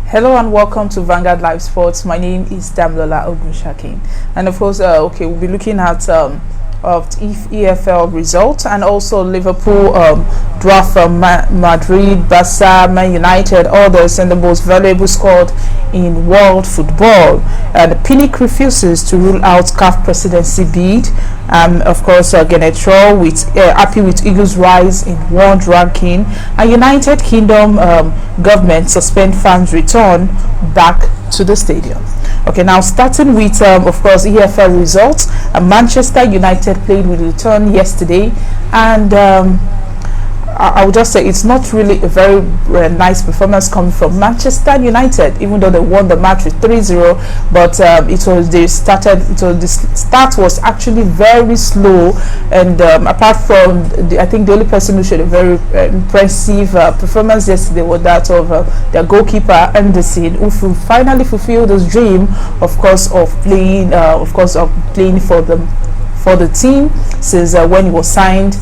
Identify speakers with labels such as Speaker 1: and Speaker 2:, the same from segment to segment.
Speaker 1: Hello and welcome to Vanguard Live Sports. My name is Damlola Ogunshakin, and of course, we'll be looking at of EFL results and also Liverpool, dwarf from Madrid, Barça, Man United, others, and the most valuable squad in world football. And Pinnick refuses to rule out CAF Presidency bid. Of course, Gernot Rohr with happy with Eagles' rise in world ranking, and United Kingdom government suspend fans' return back to the stadium. Okay, now starting with of course EFL results. Manchester United played with return yesterday, and I would just say it's not really a very nice performance coming from Manchester United, even though they won the match with 3-0. But the start was actually very slow, and apart from I think the only person who showed a very impressive performance yesterday was that of their goalkeeper Anderson, who finally fulfilled his dream, of course, of playing for the team since when he was signed,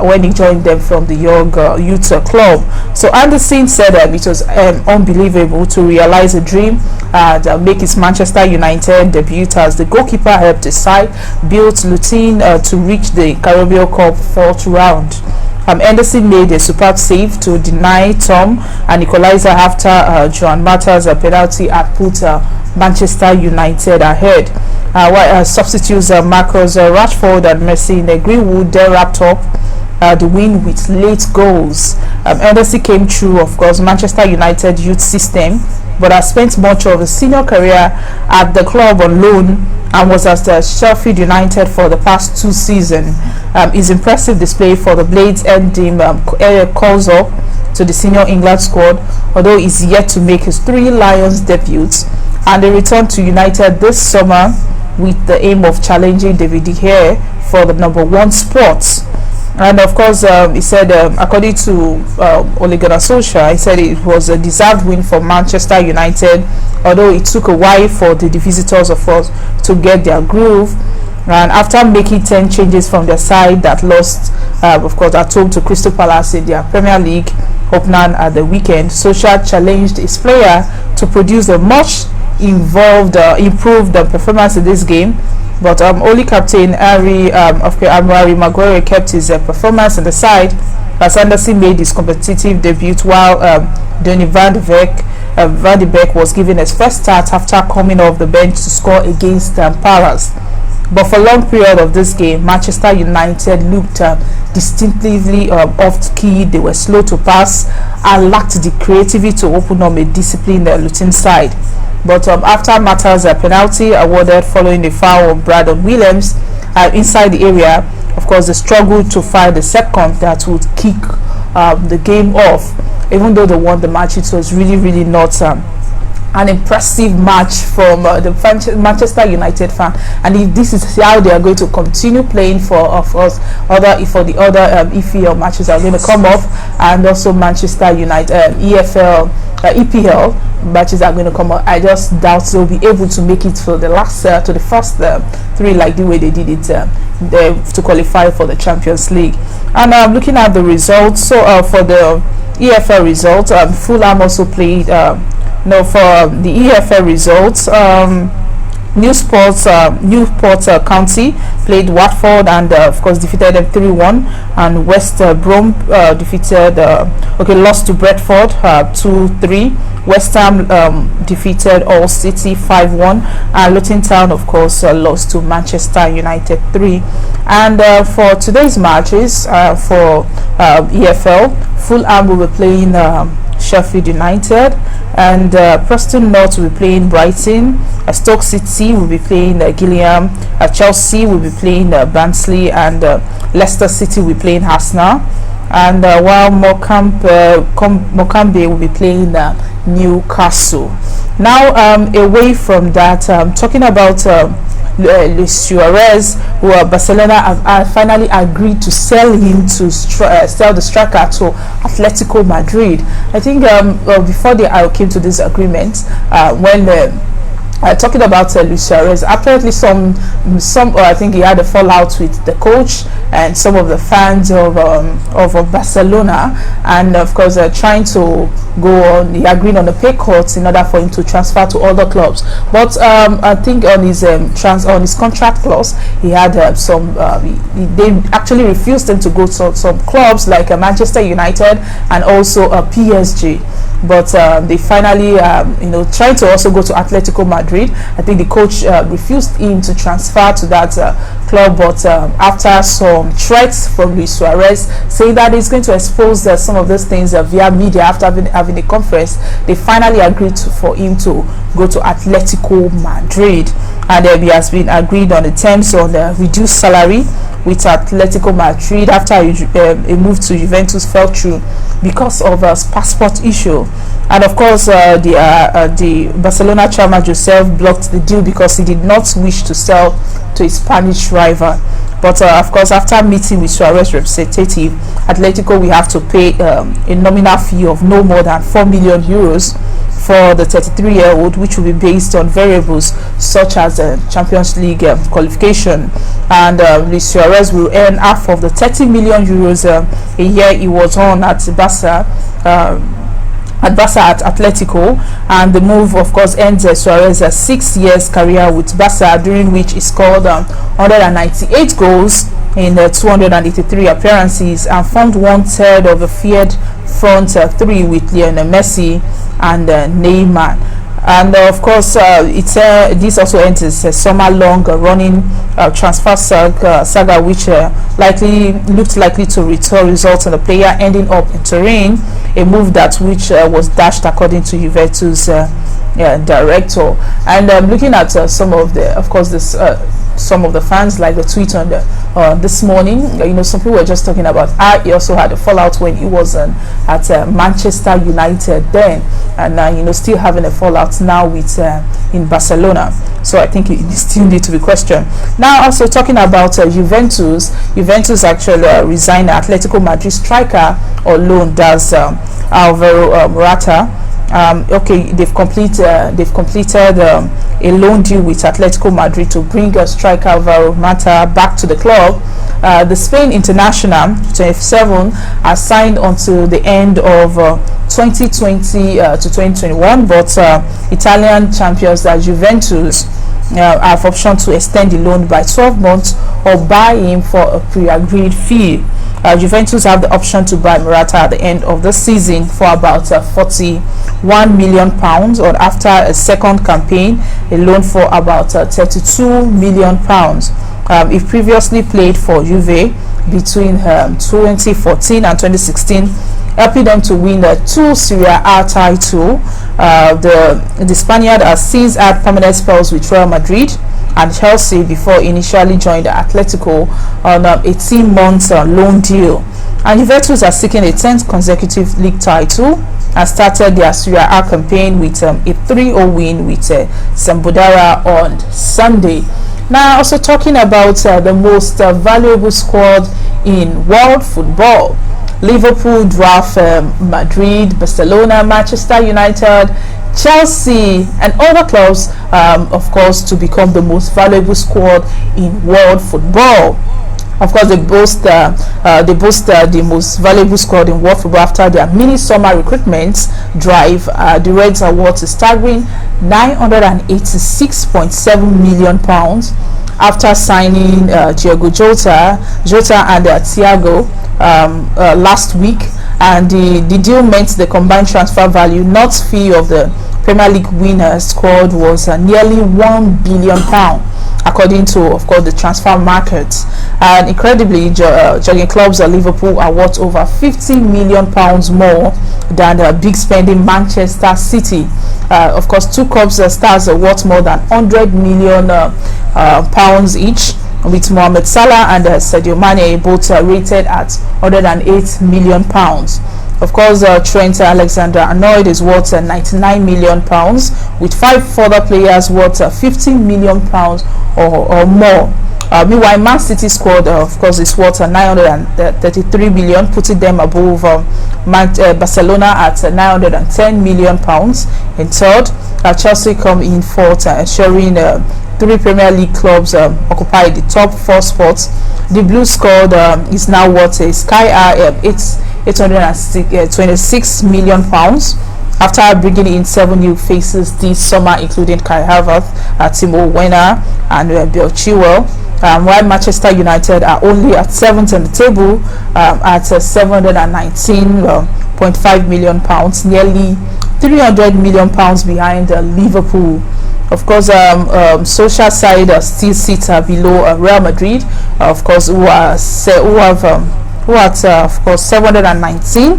Speaker 1: when he joined them from the young youth club. So Anderson said it was unbelievable to realize a dream that make his Manchester United debut as the goalkeeper helped his side build Luton to reach the Carabao Cup fourth round. Anderson made a superb save to deny Tom an equalizer after Juan Mata's penalty had put Manchester United ahead. While substitutes Marcus Rashford and Messi Greenwood then wrapped up the win with late goals. Anderson came through, of course, Manchester United youth system, but has spent much of his senior career at the club on loan and was at Sheffield United for the past 2 seasons. His impressive display for the Blades earned him calls up to the senior England squad, although he's yet to make his 3 Lions debuts, and they returned to United this summer with the aim of challenging David De Gea for the #1 spot. And of course, he said, according to Ole Gunnar Solskjaer, he said it was a deserved win for Manchester United, although it took a while for the visitors, of course, to get their groove. And after making 10 changes from their side that lost, of course, at home to Crystal Palace in their Premier League opener at the weekend, Solskjaer challenged his player to produce a much improved performance in this game. But only captain Harry Maguire kept his performance on the side as Anderson made his competitive debut, while Donny van de Beek was given his first start after coming off the bench to score against Palace. But for a long period of this game, Manchester United looked distinctively off key. They were slow to pass and lacked the creativity to open up a disciplined Luton side. But after Mata's penalty awarded following the foul of Brandon Williams inside the area, of course, they struggled to find the second that would kick the game off. Even though they won the match, it was really not an impressive match from the Manchester United fan. And if this is how they are going to continue playing for, of course, the other EFL matches are going to come off, and also Manchester United EPL matches are going to come up, I just doubt they'll be able to make it for the last to the first 3 like the way they did it to qualify for the Champions League. And looking at the results, so for the EFL results, Fulham also played for the EFL results, Newport County played Watford and of course defeated them 3-1, and West Brom lost to Brentford 2-3. West Ham defeated Hull City 5-1, and Luton Town, of course, lost to Manchester United 3. And for today's matches for EFL, Fulham will be playing Sheffield United, and Preston North will be playing Brighton, Stoke City will be playing Gillingham, Chelsea will be playing Barnsley, and Leicester City will be playing Arsenal, and while Morecambe will be playing Newcastle. Now away from that, talking about Luiz Suarez, who Barcelona have finally agreed to sell him to sell the striker to Athlético Madrid. I think before they came to this agreement, when Talking about Luiz Suarez, apparently I think he had a fallout with the coach and some of the fans of Barcelona, and of course trying to go on. He agreed on the pay cuts in order for him to transfer to other clubs. But I think on his contract clause, he had they actually refused him to go to some clubs like Manchester United and also PSG. But they finally tried to also go to Athlético Madrid. I think the coach refused him to transfer to that club, but after some threats from Luiz Suarez saying that he's going to expose some of those things via media after having a conference, they finally agreed for him to go to Athlético Madrid, and he has been agreed on the terms on the reduced salary with Athlético Madrid after a move to Juventus fell through because of a passport issue. And of course the Barcelona chairman Joseph blocked the deal because he did not wish to sell to his Spanish rival. But of course, after meeting with Suarez representative, Atletico will have to pay a nominal fee of no more than 4 million euros for the 33-year-old, which will be based on variables such as Champions League qualification. And Luiz Suarez will earn half of the 30 million euros a year he was on at Barça. At Atletico, and the move of course ends Suarez's 6 years career with Barca, during which he scored 198 goals in 283 appearances and formed 1/3 of the feared front three with Lionel Messi and Neymar. And of course this also ends a summer-long running transfer saga which looked likely to result in the player ending up in Turin, a move which was dashed according to Juventus director. And looking at some of the fans, like the tweet on this morning, some people were just talking about he also had a fallout when he was at Manchester United then, and still having a fallout now with in Barcelona. So I think it still need to be questioned. Now, also talking about Juventus actually resigned Atletico Madrid striker on loan, does Álvaro Morata. They've completed a loan deal with Atletico Madrid to bring striker Álvaro Morata back to the club. The Spain international, 27, has signed until the end of 2020 to 2021, but Italian champions Juventus have option to extend the loan by 12 months or buy him for a pre-agreed fee. Juventus have the option to buy Morata at the end of the season for about £41 million, or after a second campaign, a loan for about £32 million. He previously played for Juve between 2014 and 2016, helping them to win the 2 Serie A title. The Spaniard has since had permanent spells with Real Madrid and Chelsea before initially joined Atletico on a 18-month loan deal. And Juventus are seeking a 10th consecutive league title and started their Serie A campaign with a 3-0 win with Sampdoria on Sunday. Now, also talking about the most valuable squad in world football: Liverpool, dwarf Madrid, Barcelona, Manchester United, Chelsea, and other clubs, of course, to become the most valuable squad in world football. Of course, they boast the most valuable squad in world football after their mini summer recruitment drive. The Reds awards a staggering £986.7 million after signing Diogo Jota and Thiago last week, and the deal meant the combined transfer value, not fee, of the Premier League winner squad was nearly £1 billion, according to, of course, the transfer market. And incredibly, jogging clubs at Liverpool are worth over £50 million more than the big spending Manchester City. Of course, two clubs stars are worth more than £100 million each, with Mohamed Salah and Sadio Mane both rated at £108 million. Of course, Trent Alexander-Arnold is worth £99 million, with 5 further players worth £15 million or more. Meanwhile, Man City squad, of course, is worth 933 million, putting them above Barcelona at 910 million pounds. In third, Chelsea come in fourth, ensuring 3 Premier League clubs occupy the top 4 spots. The Blue squad is now worth a sky high 826 million pounds, after bringing in 7 new faces this summer, including Kai Havertz, Timo Werner, and Bill Chilwell. While Manchester United are only at 7th on the table at 719.5 million pounds, nearly 300 million pounds behind Liverpool. Of course, social side still sits below Real Madrid, of course, who at of course 790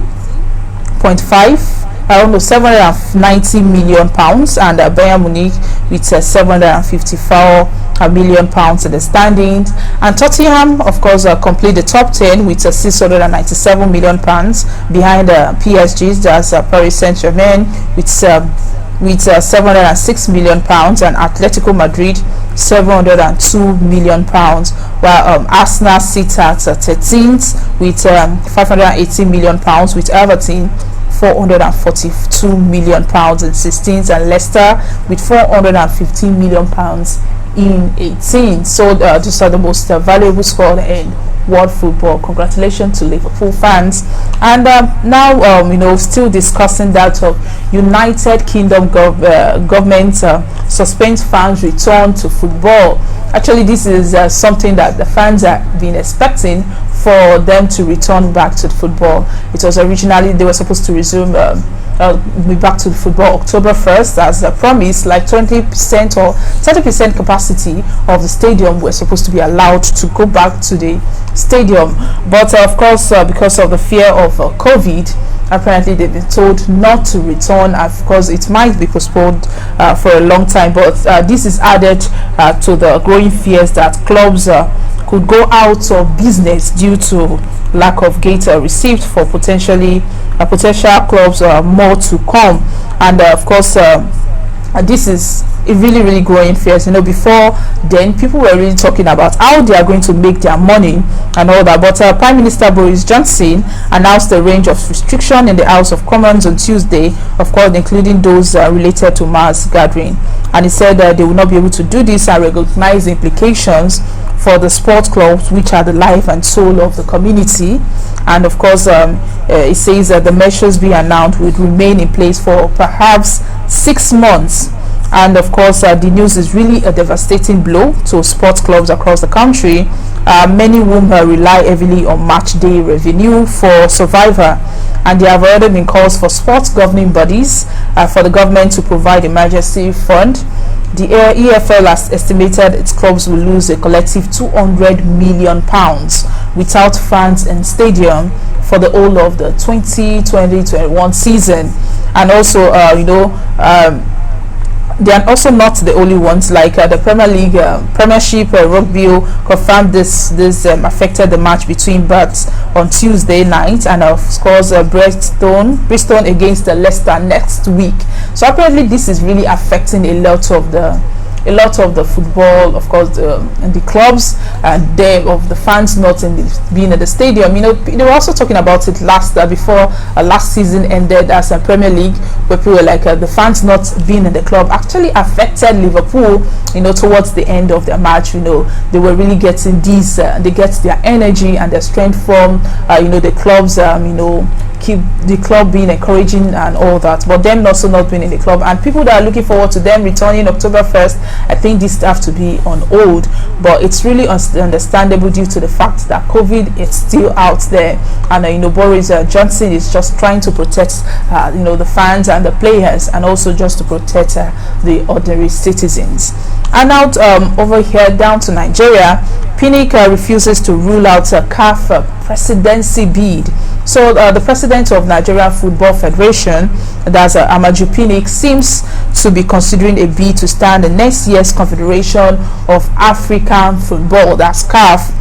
Speaker 1: million pounds, and Bayern Munich with 754 million pounds in the standings. And Tottenham, of course, complete the top 10 with 697 million pounds behind PSG, that's Paris Saint-Germain with 706 million pounds, and Atletico Madrid 702 million pounds, while Arsenal sits at 13th with 580 million pounds, with Everton 442 million pounds in 16th, and Leicester with 415 million pounds in 18th. So these are the most valuable squad in world football. Congratulations to Liverpool fans. And now still discussing that of United Kingdom government suspends fans return to football. Actually, this is something that the fans have been expecting, for them to return back to the football. It was originally, they were supposed to resume be back to the football October 1st as promised. Like 20% or 30% capacity of the stadium were supposed to be allowed to go back to the stadium, but of course because of the fear of COVID, apparently they've been told not to return. Of course, it might be postponed for a long time, but this is added to the growing fears that clubs could go out of business due to lack of data received for potential clubs more to come. And of course this is a really growing fears. Before then, people were really talking about how they are going to make their money and all that, but Prime Minister Boris Johnson announced a range of restrictions in the House of Commons on Tuesday, of course including those related to mass gathering, and he said they will not be able to do this and recognize the implications for the sports clubs, which are the life and soul of the community. And of course it says that the measures being announced would remain in place for perhaps 6 months. And of course the news is really a devastating blow to sports clubs across the country, many whom rely heavily on match day revenue for survival. And there have already been calls for sports governing bodies for the government to provide emergency fund. The EFL has estimated its clubs will lose a collective £200 million without fans in stadium for the whole of the 2020-21 season. And also they are also not the only ones. Like the Premier League Premiership Rugby confirmed this affected the match between Bath on Tuesday night, and of course Bristol against Leicester next week. So apparently this is really affecting a lot of the football, of course, and the clubs, and of the fans not being in the stadium. They were also talking about it before last season ended, as a Premier League, where people were like the fans not being in the club actually affected Liverpool. Towards the end of their match, they were really getting these. They get their energy and their strength from the clubs. Keep the club being encouraging and all that, but them also not being in the club, and people that are looking forward to them returning October 1st, I think this have to be on hold. But it's really understandable due to the fact that COVID is still out there, and Boris Johnson is just trying to protect the fans and the players, and also just to protect the ordinary citizens. And now over here down to Nigeria, Pinnick refuses to rule out a CAF presidency bid. So the president of Nigeria Football Federation, that's Amaju Pinnick, seems to be considering a bid to stand the next year's Confederation of African Football, that's CAF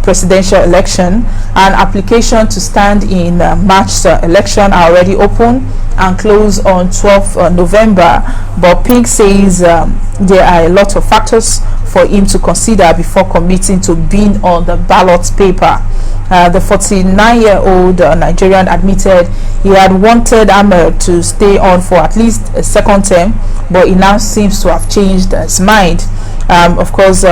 Speaker 1: presidential election, and application to stand in March election are already open and close on 12th November. But Pinnick says there are a lot of factors for him to consider before committing to being on the ballot paper. The 49-year-old Nigerian admitted he had wanted Ahmed to stay on for at least a second term, but he now seems to have changed his mind. Of course,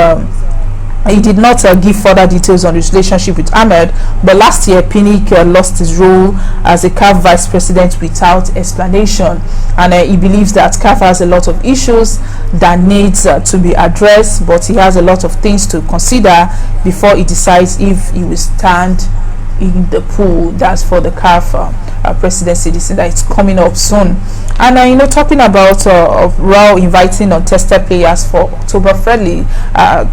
Speaker 1: he did not give further details on his relationship with Ahmed, but last year Pinnick lost his role as a CAF vice president without explanation, and he believes that CAF has a lot of issues that needs to be addressed, but he has a lot of things to consider before he decides if he will stand in the pool. That's for the CAF presidency. This is that it's coming up soon. And talking about Rohr inviting untested players for October friendly,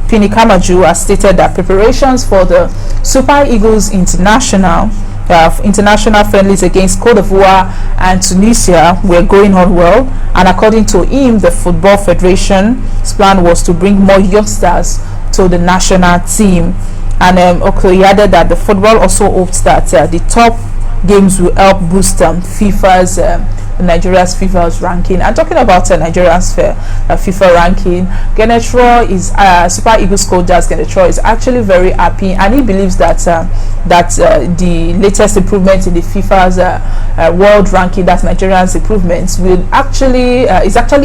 Speaker 1: Pinnick Amaju has stated that preparations for the Super Eagles international friendlies against Cote d'Ivoire and Tunisia were going on well, and according to him, the Football Federation's plan was to bring more youngsters to the national team. And he added that the football also hopes that the top games will help boost Nigeria's FIFA's ranking. And talking about Nigeria's FIFA ranking, Gernot Rohr is Super Eagles coach. Gernot Rohr is actually very happy, and he believes that the latest improvement in the FIFA's world ranking, that's Nigeria's improvements, will is actually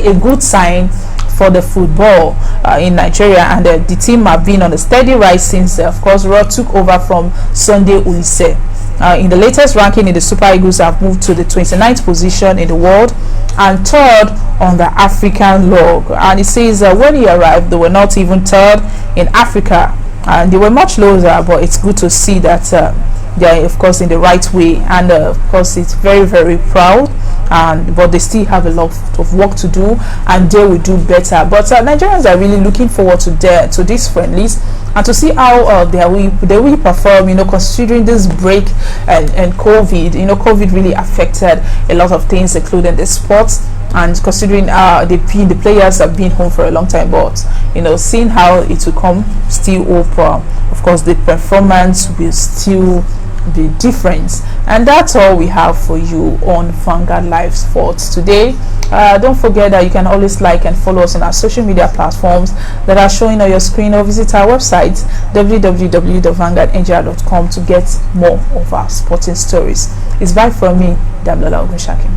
Speaker 1: a good sign for the football in Nigeria, and the team have been on a steady rise since of course Rohr took over from Sunday Ulise. In the latest ranking, the Super Eagles have moved to the 29th position in the world and third on the African log. And it says when he arrived, they were not even third in Africa, and they were much lower, but it's good to see that they are of course in the right way, and of course it's very, very proud, but they still have a lot of work to do, and they will do better. But Nigerians are really looking forward to these friendlies and to see how they will perform, considering this break and COVID. COVID really affected a lot of things, including the sports, and considering the players have been home for a long time. But seeing how it will come, still hope of course the performance will still be different. And that's all we have for you on Vanguard Live Sports today. Don't forget that you can always like and follow us on our social media platforms that are showing on your screen, or visit our website www.vanguardngr.com to get more of our sporting stories. It's bye from me, Damlola Ogunshaki.